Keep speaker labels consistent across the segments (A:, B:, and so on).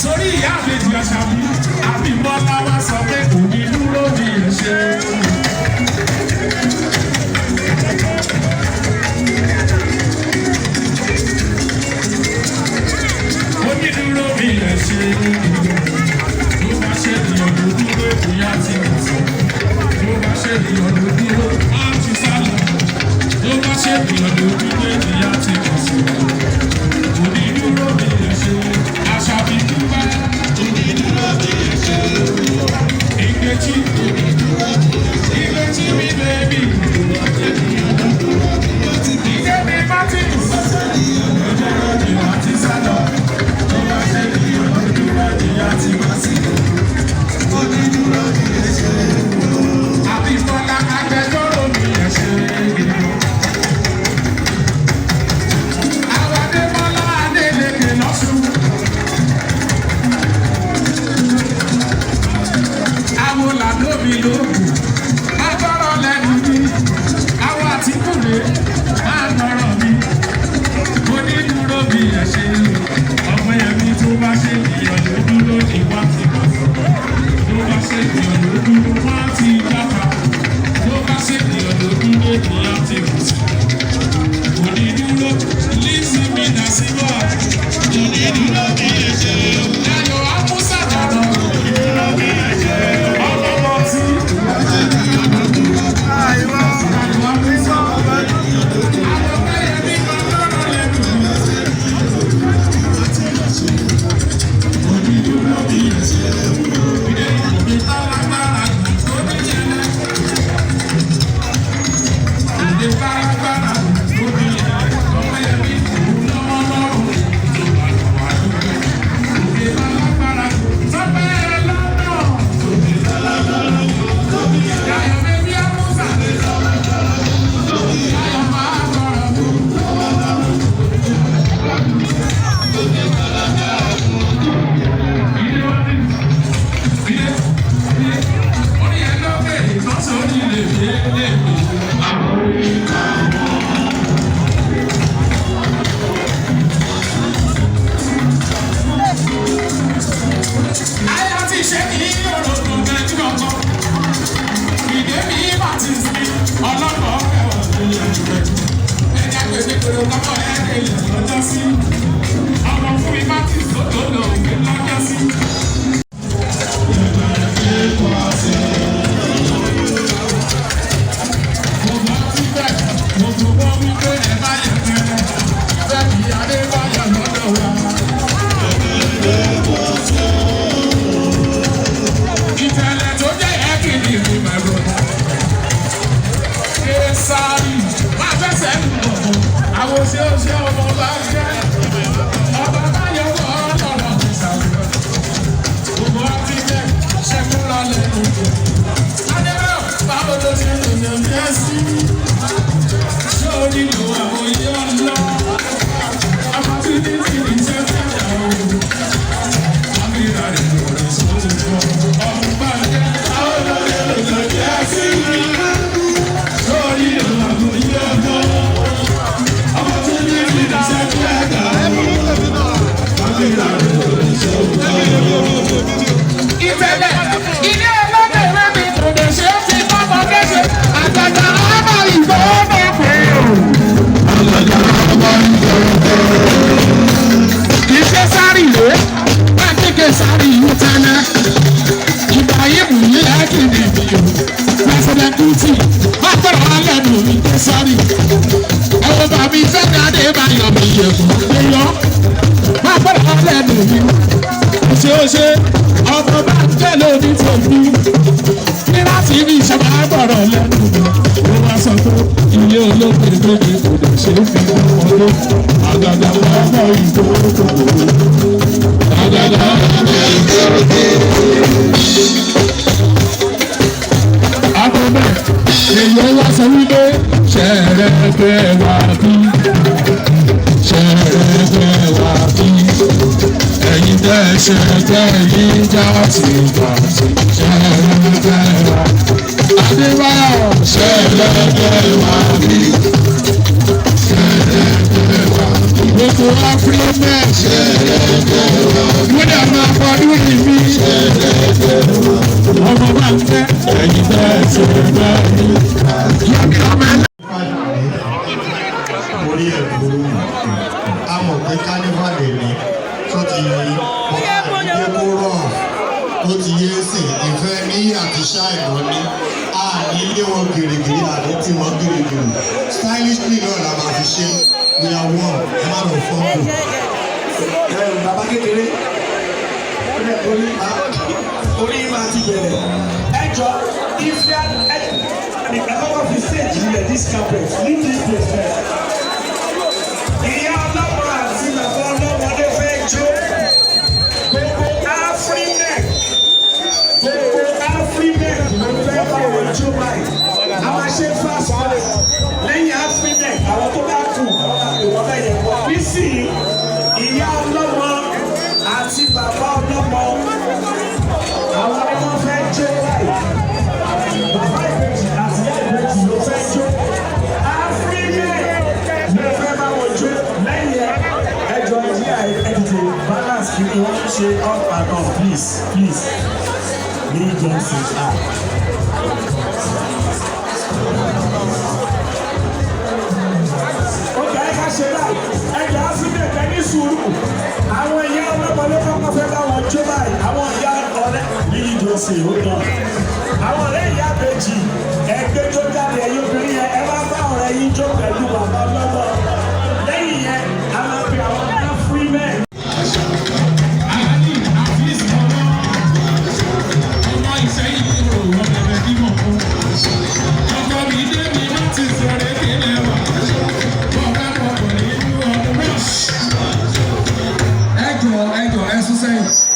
A: Sórí ìyá àbèjì Àṣàbí, Àbímbọ́lá wá sọ pé kò ní dúró bí ẹ ṣe. Ó ní dúró bí ẹ ṣe. Ló bá ṣe ìyọ̀dún dúró ìyá ti kù sọ. Ló bá ṣe ìyọ̀dún dúró, á ti sá lọ. Ló bá ṣe ìyọ̀dún dúró ìyá ti kù sọ. Kò ní dúró bí ẹ ṣe. Àṣàbí dúpẹ́. Kò ní dúró bí ẹ ṣe. Ìgbésí. Ìgbésí mi bèbí. Ìgbésí Martins. Ọjọ́ ìrọ̀jì wá ti sá lọ. Ló bá ṣe ìyọ̀dún dúró ìyá ti kù sọ. Kò ní dúró bí ẹ ṣe. Àbímbọ́lá agbẹjọ́rò mi ẹ ṣe. Àwọn Adébọ́lá Adélékè lọ́sùn. Àwọn làlómi lóògùn. Agbọ́rọ̀ lẹ́nu mi. Àwọn Àtíkùlé máa ń gbọ́rọ̀ mi. Mo ní dúró bí ẹ ṣe. Ọmọ yẹn mi tó bá ṣe ìyọ̀dún dúró ní wá ti bọ̀ sọ̀rọ̀. Tó bá ṣe ìyọ̀dún dúró wá ti jáfa. Tó bá ṣe ìyọ̀dún dúró ìyá ti bọ̀ sọ̀rọ̀. Kò ní dúró lísì mi nà sí bọ̀. Kò ní dúró bí ẹ ṣe. Ayọ̀ Amúsà dànù. Kò ní dúró bí ẹ ṣe. Ọlọ́mọ tí. Ayọ̀ Amúsà. Ayọ̀ bẹ́yẹ ní gbọ́dọ̀ lẹ́nu. Kò ní dúró bí ẹ ṣe. Ìtàlágbára kò ní jẹ́lẹ̀. Ìtàlágbára kò ní jẹ́lẹ̀. Ọmọ yẹn mi lọ́wọ́ lọ́rùn. Ìtàlágbára sọ́pẹ́ lọ́nà. Ayọ̀ bẹ́bí Amúsà. Ayọ̀ máa bọ̀rọ̀. Orí ẹ̀ lọ́pẹ̀ ìtọ́sọ̀ onílé lé. Àwọn ìka wọn. Ayọ̀ ti ṣe ní òròdò mẹ́jú ọkọ̀. Ìdè mi Martins ní ọlọ́pàá ẹ̀wọ̀n tó yẹ jùlọ. Ẹja pèsè pèrè ọkọ̀ ẹ̀ẹ́dẹ̀ ilẹ̀ lọ́jọ́ sí. Ọmọ fún mi Martins tó tó lọ òwe lọ́jọ́ sí. Ìtẹ̀lẹ̀ tó jẹ́ ẹ̀kìnì ní my brother. Késàrì máa fẹsẹ̀ ń bọ̀. Àwọn òṣèṣẹ́ ọmọ bá jẹ́. Ọba báyọ̀ wọ̀ ọ́ lọ́rọ̀ mi sàrò. Gbogbo àti bẹ́ẹ̀ ṣẹ́kù lálẹ́ lójú. Adébẹ̀ báwo ló ṣe lè yàn bí ẹ sí? Ṣé o nílò àwọn ilé ọlọ́? Ọmọ tí ní ti ní ṣe fẹ́ yà ó. Àbíra rẹ̀ ló rẹ̀ sọ́tún fún ọ. Ọba jẹ́ báwo ló ṣe lè yàn bí ẹ sí? Ṣé o nílò àwọn ilé ọlọ́? Ọmọ tí ní ti ní ṣe fẹ́ yà ó. Àbíra rẹ̀ ló rẹ̀ sọ́tún fún ọ. Ìtẹ̀lẹ̀ ilé ọlọ́dẹ̀ rẹ̀ mi kò lè ṣe é ti kọ́kọ́ kéṣe. Àgbàdo ọmọ ìgbọ́ ọmọ pé o. Àgbàdo ọmọ ìgbọ́ pé o. Kì í ṣe sáré ìwé, máa kéke sáré ìlú tẹ́lẹ̀. Ìgbà yìí mú yí ẹ́kì ní ìbíyò. President Kuti, má pẹ̀lú alẹ́nu mi ké sáré. Ẹ̀wọ̀n bàbí Fẹ́mi Adébáyọ̀ mi yẹ̀ kú. Èèyàn má pẹ̀lú alẹ́nu mi. Ṣé ọmọ bá ń jẹ́ lóní tòbí ní láti rí ìṣẹ̀lẹ̀ àgbọ̀rọ̀ lẹ́nu ló wá sọ pé ilé olóògbé méjì kò lè ṣe é fi wọlé àgàgà ọmọ ìgbòho àgàgà ọmọ ìgbòho. Àbọ̀bẹ̀ èèyàn wá sọ wípé ṣẹ̀rẹ̀gbẹ̀ wà bí ṣẹ̀rẹ̀gbẹ̀ wà bí. Ẹ̀yin tẹ́ ṣẹ̀gbẹ́ yìí já sí ìgbàsí ṣẹ̀gbẹ́ wa. Adébáyọ̀ ṣẹ̀gbẹ́ wa bí. Ṣẹ̀gbẹ́ wa bí. Gbogbo Áfíríkà ṣẹ̀gbẹ́ wa bí. Wọ́n dà máa bọ̀.
B: ó ti yé sí ìfẹ́ ní àti ṣáìmọ́ ní ilé wọn gírígírí àti tí wọ́n gírígírí stylishly náà la máa fi ṣe we are one ẹ má lọ fọ́ọ̀kù.
C: Bàbá kékeré orí máa ti bẹ̀rẹ̀ ẹjọ́ ìfẹ́ ẹ̀kọ́ fi stage ilẹ̀ this campus leave this place first. Ìyá ọlọ́mọ àti bàbá ọlọ́mọdé fẹ́ jó gbogbo Afrinet ló fẹ́ bá wọn jó báyìí. A máa ṣe fast pass lẹ́yìn Afrinet àwọn tó bá kù ìwọ́n bẹ́ẹ̀ yẹn wọ́n. Nísìnyí ìyá ọlọ́mọ àti bàbá ọlọ́mọ àwọn ni wọ́n fẹ́ jó báyìí. Bàbá ìbejì àti ìyá ìbejì ló fẹ́ jó. Afrinet ló fẹ́ bá wọn jó lẹ́yìn ẹjọ́ ìdí àìdìbò balance kí ni wọ́n ṣe up and down please please ní Johnson ah. Ó jẹ́ ká ṣe báyìí ẹjọ́ Afrinet ẹni sùúrù àwọn ìyá ọlọ́mọ ló kọ́kọ́ fẹ́ bá wọn jó báyìí àwọn ìyá ọ̀rẹ́ ní Johnson ó dán àwọn ọ̀rẹ́ ìyá bèjì ẹgbẹ́ tó jáde ẹ̀yìn obìnrin yẹn ẹ bá bá ọ̀rẹ́ yín jó pẹ̀lú bàbá ọlọ́mọ lẹ́yìn yẹn a máa pe àwọn Afrinet.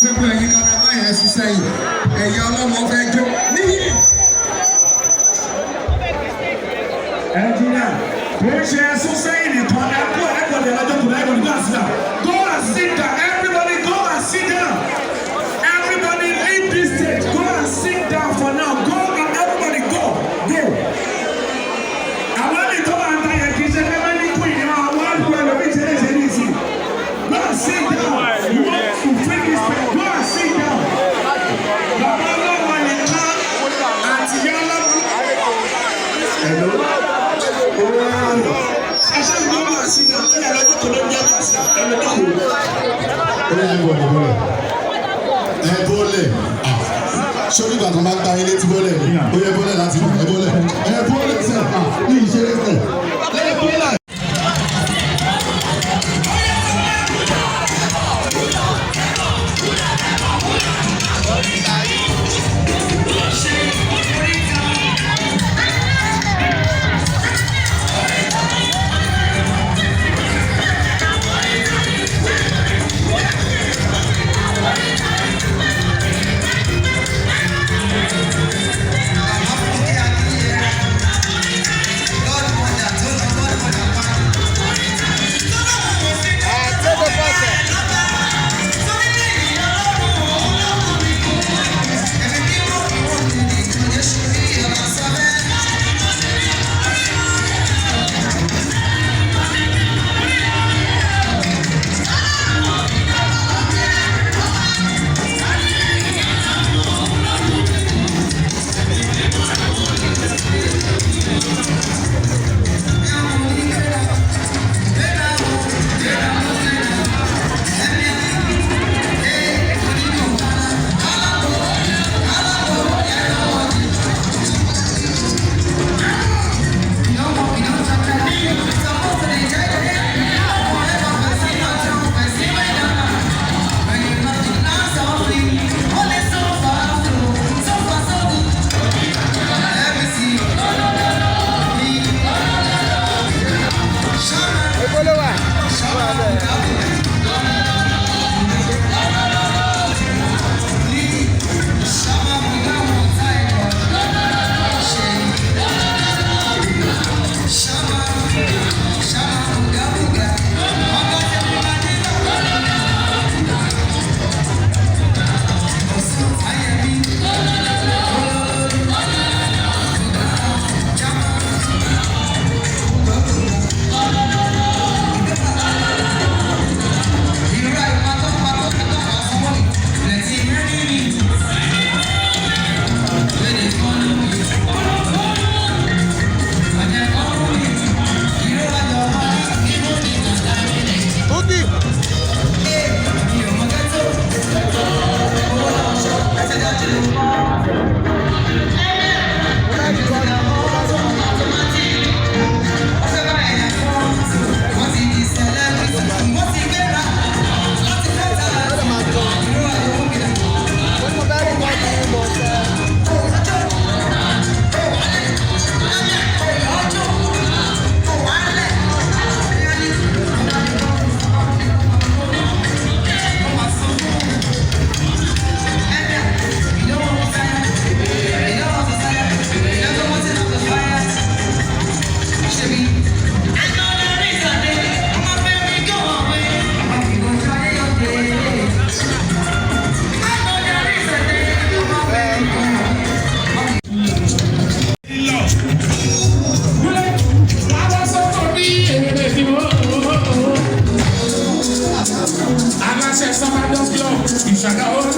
D: Gbogbo ẹ̀yin kámẹ́rà yẹn sún sẹ́yìn ẹ̀yà ọlọ́mọ fẹ́ jó níyì.
C: Ẹnjìnìá kò ṣe ẹsùn sẹ́yìn nìkan ẹ̀kọ́ lè lọ́jọ́ kò lẹ́yìn go and sit down. Go and sit down everybody go and sit down. Everybody leave this stage go and sit down for now go and everybody go. Àwọn ẹni tó máa ń ta yẹn kì í ṣe fẹ́ ní kú ìyẹn àwọn àgbò ẹlòmíì ṣe lè ṣe ní ìsìn. Go and sit down. You want to free this place go and sit down. Bàbá ọlọ́mọ nìkan àti ìyá ọlọ́mọ. Hello. Ẹ̀ṣẹ́ ìgbọ́ máa sí náà kí ẹ̀rọ tó ló ń jẹ́ kí ẹ̀rọ tó kù.
B: Ẹ bọ́lẹ̀ sórí ìgbà tó máa ń gba ilé tí bọ́lẹ̀ ni ó yẹ bọ́lẹ̀ láti ẹ bọ́lẹ̀ sẹ́ẹ̀ ní ìṣeré sẹ́ẹ̀ ẹ bọ́lẹ̀.
E: God,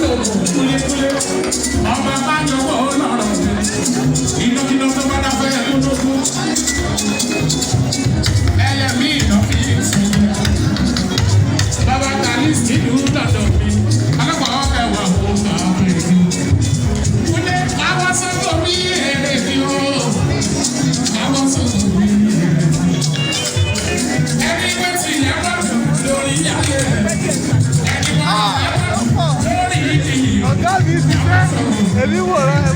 A: balógun kúlékúlé ọba bá yọwọ́ lọ́rọ̀ iná iná tó bá dá fẹ́ lódógún ẹyẹ mi iná fi fún mi bàbá kàlí sílùú dọ̀dọ̀ mi alákọ̀ọ́ kẹwàá fún bàbá mi kúlé àwọn sọ́kọ̀ mi èrè mi o àwọn sọ́kọ̀ mi èrè mi ẹni wẹ́n ti yẹ bá tún lórí yàrá ẹni wọ́n yẹ bá tún lórí ìdí.
E: Ọ̀gá mi ti fẹ́ èmi wò rẹ̀ ẹ̀